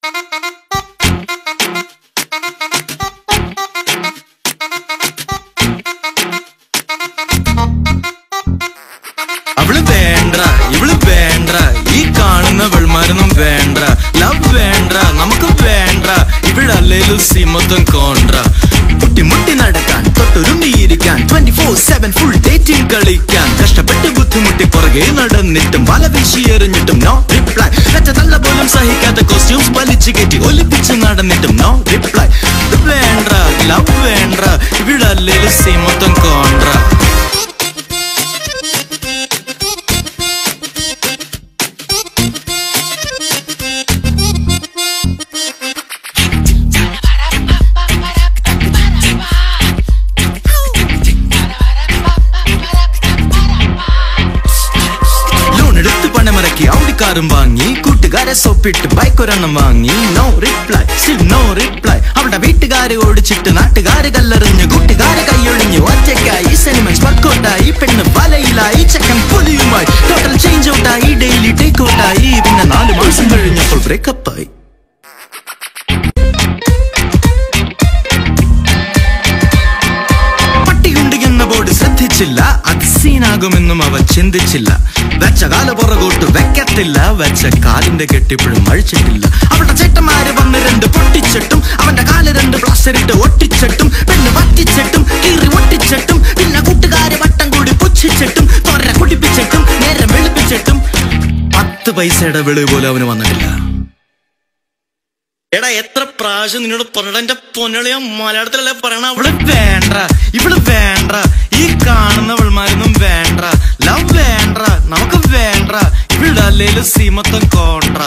അവള് വേണ്ട ഇവള് വേണ്ട ഈ കാണുന്നവൾമാരൊന്നും വേണ്ട ലവ് വേണ്ട നമുക്ക് വേണ്ട ഇവിടല്ലേലും സീമൊത്തം കോൺട്ര മുട്ടി നടക്കാൻ തൊട്ടൊരുങ്ങിയിരിക്കാൻ 24/7 ഫുൾ ഡേറ്റിംഗ് കളിക്കാൻ കഷ്ടപ്പെട്ട് ബുദ്ധിമുട്ടി പുറകെ നടന്നിട്ടും വല വീശി എറിഞ്ഞിട്ടും നോ റിപ്ലൈ നല്ല പോലും സഹിക്കാത്ത കോസ്റ്റ്യൂംസ് വലിച്ചു കയറ്റി ഒലിപ്പിച്ച് നടന്നിട്ടും നോ റിപ്ലൈ വേണ്ട ലവ് വേണ്ട ഇവിടല്ലേലും സീമൊത്തം കോൺട്ര ും വാങ്ങി കൂട്ടുകാരെ സോപ്പിട്ട് ബൈക്ക് ഒരെണ്ണം വാങ്ങി no reply still no reply അവളുടെ വീട്ടുകാരെ ഓടിച്ചിട്ട് നാട്ടുകാര് കല്ലെറിഞ്ഞു കൂട്ടുകാരെ കൈയൊഴിഞ്ഞു ഒറ്റയ്ക്കായി സെനിമെന്റ്സ് വർക്കൗട്ടായി പെണ്ണ് വലയിലായി ചെക്കൻ പൊലിയുമായി ടോട്ടൽ ചേഞ്ച് ഔട്ടായി ഡെയിലി ടേക്ക് ഔട്ടായി പിന്നെ 4 മാസം കഴിഞ്ഞപ്പോൾ ബ്രേക്കപ്പായി ശ്രദ്ധിച്ചില്ല അത് സീനാകുമെന്നും അവ ചിന്തിച്ചില്ല വെച്ച കാല പുറകോട്ട് വെക്കത്തില്ല വെച്ച കാലിന്റെ കെട്ടിപ്പോഴും അഴിച്ചിട്ടില്ല അവളുടെ ചേട്ടന്മാര് വന്ന് 2 പൊട്ടിച്ചിട്ടും അവന്റെ കാല് 2 പ്ലാസ്റ്ററിട്ട് ഒട്ടിച്ചിട്ടും പെണ്ണ് വറ്റിച്ചിട്ടും കീറി ഒട്ടിച്ചിട്ടും പിന്നെ കൂട്ടുകാരെ വട്ടം കൂടി പുച്ഛിച്ചിട്ടും തോര കുടിപ്പിച്ചിട്ടും നേരം വെളുപ്പിച്ചിട്ടും 10 പൈസയുടെ വെളിവ് പോലും അവന് വന്നിട്ടില്ല എടാ എത്ര പ്രാവശ്യം നിന്നോട് പറഞ്ഞ എന്റെ പൊന്നളിയ മലയാളത്തിലല്ലേ പറയണ അവള് വേണ്ട ഇവള് വേണ്ട ഈ കാണുന്നവൾമാരൊന്നും വേണ്ട ലവ് വേണ്ട നമുക്ക് വേണ്ട ഇവിടല്ലേലും സീമൊത്തം കോൺട്ര